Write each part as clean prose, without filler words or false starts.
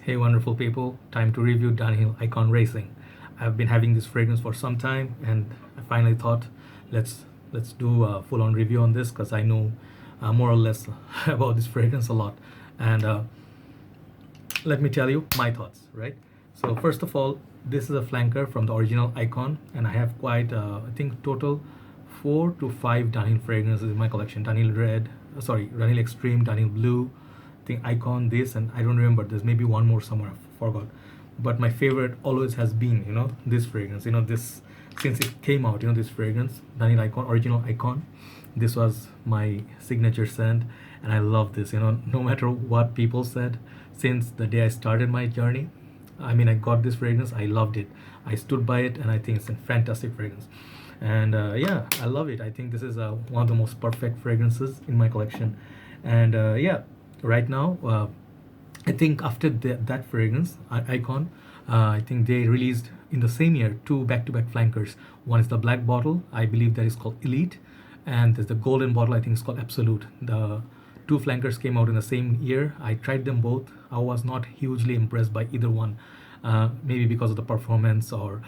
Hey, wonderful people, time to review Dunhill Icon Racing. I've been having this fragrance for some time, and I finally thought let's do a full-on review on this because I know more or less about this fragrance a lot. And let me tell you my thoughts, right? So first of all, this is a flanker from the original Icon, and I have quite I think total 4 to 5 Dunhill fragrances in my collection. Dunhill Red, Dunhill Extreme, Dunhill Blue, I think Icon, this, and I don't remember. There's maybe one more somewhere. I forgot. But my favorite always has been, this fragrance. This since it came out. This fragrance, Dunhill Icon, original Icon. This was my signature scent, and I love this. No matter what people said, since the day I started my journey, I got this fragrance. I loved it. I stood by it, and I think it's a fantastic fragrance. And yeah, I love it. I think this is one of the most perfect fragrances in my collection. And yeah, right now, I think after that fragrance, Icon, I think they released in the same year 2 back-to-back flankers. One is the black bottle, I believe that is called Elite, and there's the golden bottle, I think it's called Absolute. The two flankers came out in the same year. I tried them both. I was not hugely impressed by either one, maybe because of the performance or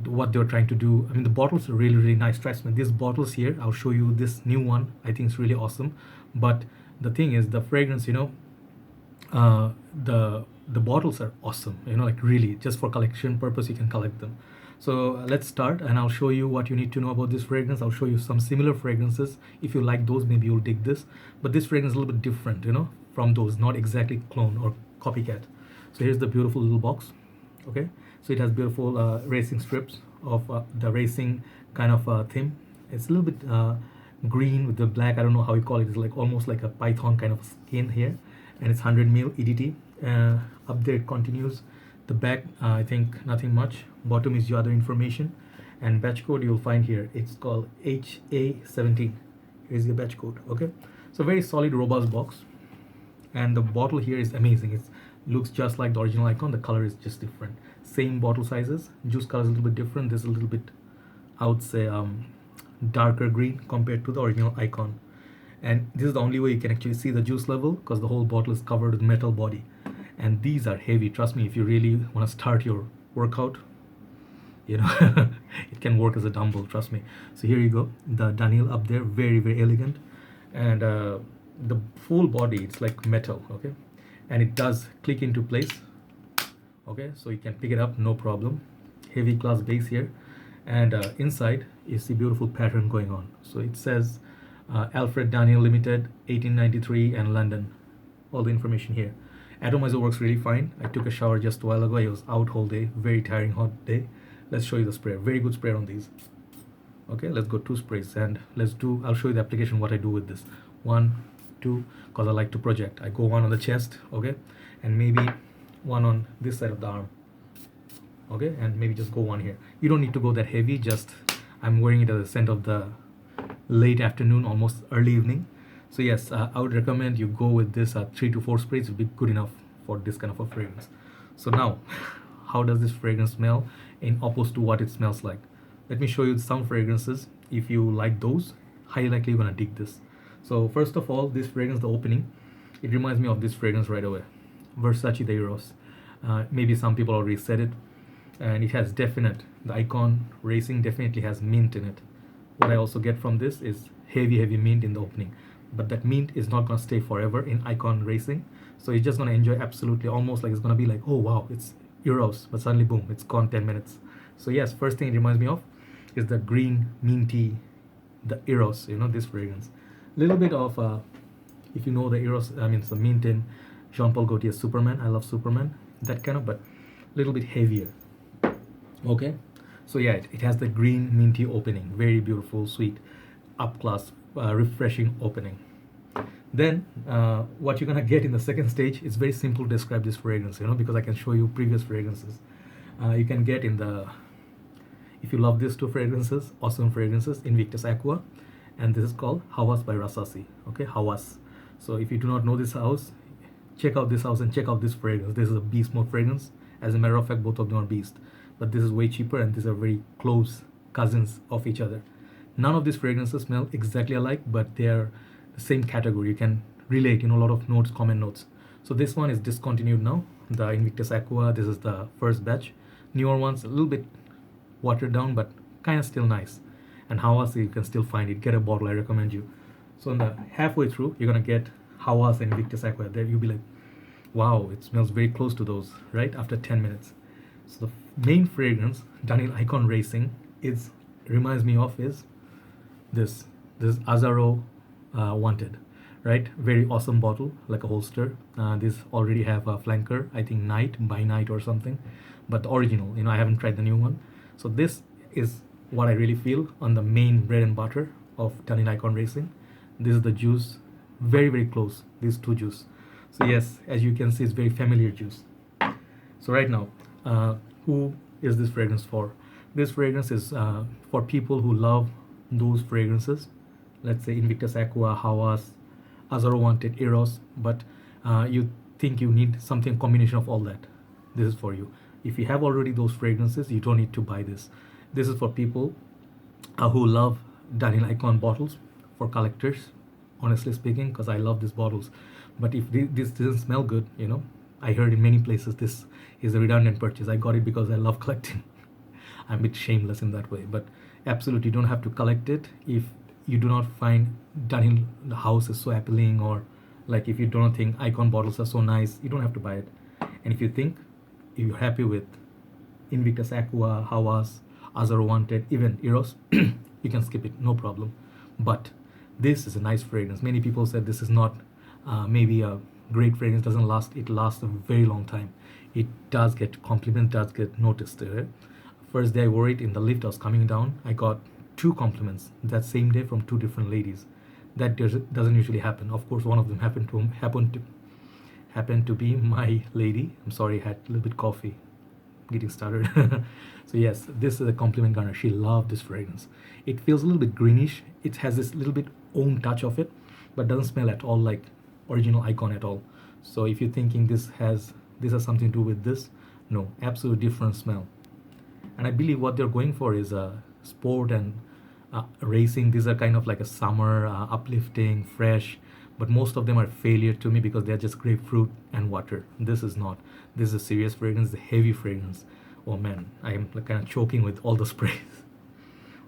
what they were trying to do. The bottles are really, really nice. Trust me, these bottles here, I'll show you this new one. I think it's really awesome. But the thing is, the fragrance, the bottles are awesome. Like really, just for collection purpose, you can collect them. So let's start, and I'll show you what you need to know about this fragrance. I'll show you some similar fragrances. If you like those, maybe you'll dig this. But this fragrance is a little bit different, from those, not exactly clone or copycat. So here's the beautiful little box. Okay, so it has beautiful racing strips of the racing kind of theme. It's a little bit green with the black. I don't know how you call it. It's like almost like a python kind of skin here, and it's 100 ml EDT. Up there it continues. The back, I think nothing much. Bottom is your other information, and batch code you'll find here. It's called HA17. Here's the batch code. Okay, so very solid, robust box, and the bottle here is amazing. It looks just like the original Icon. The color is just different. Same bottle sizes. Juice color is a little bit different. This is a little bit, I would say, darker green compared to the original Icon. And this is the only way you can actually see the juice level, because the whole bottle is covered with metal body, and these are heavy. Trust me, if you really want to start your workout, it can work as a dumbbell, trust me. So here you go, the Dunhill up there, very, very elegant. And the full body, it's like metal. Okay, and it does click into place. Okay, so you can pick it up, no problem. Heavy class base here, and inside you see beautiful pattern going on. So it says Alfred Dunhill Limited, 1893, and London. All the information here. Atomizer works really fine. I took a shower just a while ago. I was out whole day, very tiring hot day. Let's show you the spray. Very good spray on these. Okay, let's go 2 sprays, and I'll show you the application, what I do with this. 1, 2, because I like to project. I go one on the chest, okay, and maybe one on this side of the arm. Okay, and maybe just go one here. You don't need to go that heavy. Just I'm wearing it at the scent of the late afternoon, almost early evening. So yes, I would recommend you go with this 3 to 4 sprays will be good enough for this kind of a fragrance. So now, how does this fragrance smell in opposed to what it smells like? Let me show you some fragrances. If you like those, highly likely you're gonna dig this. So first of all, this fragrance, the opening, it reminds me of this fragrance right away, Versace the Eros. Maybe some people already said it, and it has the Icon Racing definitely has mint in it. What I also get from this is heavy mint in the opening, but that mint is not going to stay forever in Icon Racing, so you're just going to enjoy absolutely, almost like it's going to be like, oh wow, it's Eros, but suddenly boom, it's gone 10 minutes. So yes, first thing it reminds me of is the green minty, the Eros, this fragrance. Little bit of if you know the Eros, it's the mint in Jean-Paul Gaultier's Superman. I love Superman, that kind of, but little bit heavier. Okay, so yeah, it has the green minty opening, very beautiful, sweet, up class, refreshing opening. Then what you're gonna get in the second stage is very simple to describe this fragrance, because I can show you previous fragrances. You can get if you love these 2 fragrances, awesome fragrances, Invictus Aqua, and this is called Hawas by Rasasi. Okay, Hawas. So if you do not know this house, check out this house and check out this fragrance. This is a beast mode fragrance. As a matter of fact, both of them are beast, but this is way cheaper, and these are very close cousins of each other. None of these fragrances smell exactly alike, but they are the same category. You can relate, a lot of notes, common notes. So this one is discontinued now. the Invictus Aqua. This is the first batch. Newer ones, a little bit watered down, but kind of still nice. And Hawas, you can still find it. Get a bottle, I recommend you. So in the halfway through, you're gonna get Hawas and Invictus Aqua. There you'll be like, wow, it smells very close to those, right? After 10 minutes. So the main fragrance, Dunhill Icon Racing, is reminds me of is this Azaro Wanted, right? Very awesome bottle, like a holster. This already have a flanker, I think Night by Night or something, but the original, I haven't tried the new one. So this is what I really feel on the main bread and butter of Dunhill Icon Racing. This is the juice, very very close. These two juice. So yes, as you can see, it's very familiar juice. So right now, who is this fragrance for? This fragrance is for people who love those fragrances. Let's say Invictus Aqua, Hawas, Azaro Wanted, Eros, but you think you need something combination of all that. This is for you. If you have already those fragrances, you don't need to buy this. This is for people who love Dunhill Icon bottles, for collectors, honestly speaking, because I love these bottles. But if this doesn't smell good, I heard in many places this is a redundant purchase. I got it because I love collecting. I'm a bit shameless in that way, but absolutely don't have to collect it if you do not find Dunhill the house is so appealing, or like if you don't think Icon bottles are so nice, you don't have to buy it. And if you think you're happy with Invictus Aqua, Hawas, Azaro Wanted, even Eros, you can skip it, no problem. But this is a nice fragrance. Many people said this is not maybe a great fragrance, doesn't last. It lasts a very long time. It does get compliments, does get noticed. First day I wore it in the lift, I was coming down, I got 2 compliments that same day from 2 different ladies. That doesn't usually happen. Of course, one of them happened to be my lady. I'm sorry, I had a little bit coffee getting started. So yes, this is a compliment garner. She loved this fragrance. It feels a little bit greenish. It has this little bit own touch of it, but doesn't smell at all like original Icon at all. So if you're thinking this has something to do with this, no, absolute different smell. And I believe what they're going for is sport and racing. These are kind of like a summer, uplifting, fresh, but most of them are failure to me because they're just grapefruit and water. This is not. This is a serious fragrance, a heavy fragrance. Oh man, I am like kind of choking with all the sprays.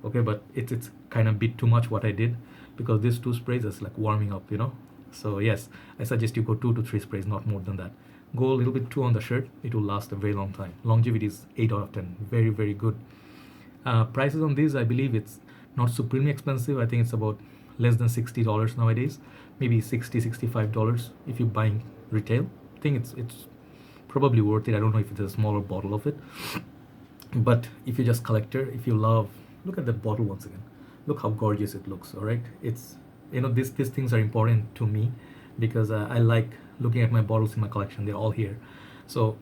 Okay, but it's kind of bit too much what I did, because these 2 sprays is like warming up, So yes, I suggest you go 2 to 3 sprays, not more than that. Go a little bit too on the shirt, it will last a very long time. Longevity is 8 out of 10, very very good. Prices on these, I believe it's not supremely expensive. I think it's about less than $60 nowadays, maybe $60-65 if you're buying retail. I think it's probably worth it. I don't know if it's a smaller bottle of it, but if you're just collector, if you love, look at that bottle once again. Look how gorgeous it looks. All right, it's these things are important to me because I like looking at my bottles in my collection. They're all here. So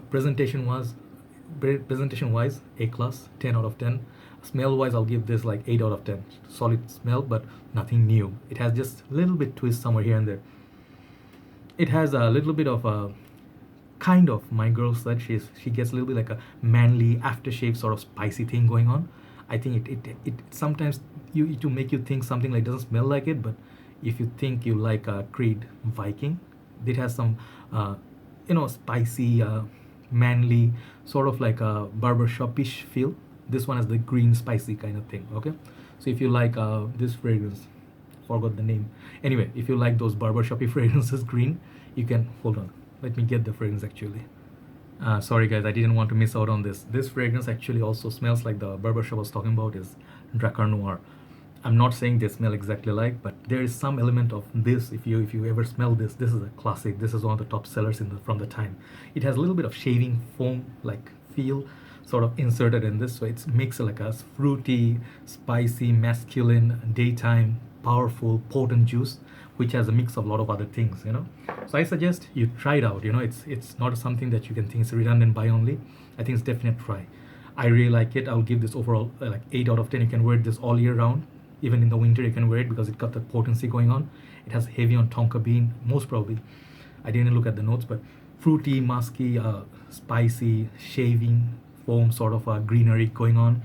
presentation wise, A class, 10 out of 10. Smell wise, I'll give this like 8 out of 10. Solid smell, but nothing new. It has just a little bit twist somewhere here and there. It has a little bit of a kind of, my girl said she gets a little bit like a manly aftershave sort of spicy thing going on. I think it sometimes to make you think something like doesn't smell like it, but if you think you like a Creed Viking, it has some spicy, manly, sort of like a barbershopish feel. This one has the green spicy kind of thing. Okay, so if you like this fragrance, forgot the name. Anyway, if you like those barbershoppy fragrances, green, you can hold on. Let me get the fragrance actually. Sorry guys, I didn't want to miss out on this. This fragrance actually also smells like the barbershop I was talking about is Drakkar Noir. I'm not saying they smell exactly like, but there is some element of this. If you ever smell this is a classic. This is one of the top sellers from the time. It has a little bit of shaving foam like feel sort of inserted in this, so it makes it like a fruity, spicy, masculine, daytime, powerful, potent juice, which has a mix of a lot of other things. So I suggest you try it out. It's not something that you can think it's a redundant buy only. I think it's definite try. I really like it. I'll give this overall like 8 out of 10. You can wear this all year round. Even in the winter you can wear it because it got the potency going on. It has heavy on tonka bean, most probably. I didn't look at the notes, but fruity, musky, spicy, shaving foam sort of greenery going on.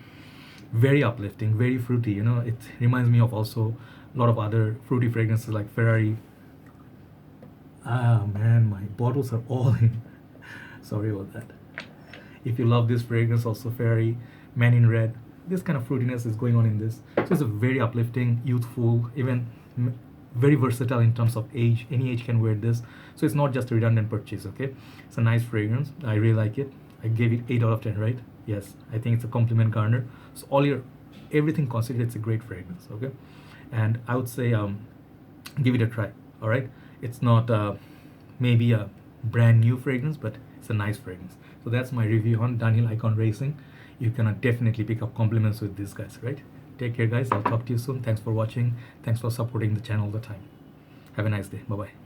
Very uplifting, very fruity. It reminds me of also a lot of other fruity fragrances like Ferrari. Ah man, my bottles are all in. Sorry about that. If you love this fragrance, also Fairy, Man in Red, this kind of fruitiness is going on in this. So it's a very uplifting, youthful, even very versatile in terms of age. Any age can wear this. So it's not just a redundant purchase, okay? It's a nice fragrance. I really like it. I gave it 8 out of 10, right? Yes, I think it's a compliment garner. So everything considered, it's a great fragrance, okay? And I would say give it a try, all right? It's not maybe a brand new fragrance, but it's a nice fragrance. So that's my review on Dunhill Icon Racing. You can definitely pick up compliments with these guys, right? Take care, guys. I'll talk to you soon. Thanks for watching. Thanks for supporting the channel all the time. Have a nice day. Bye-bye.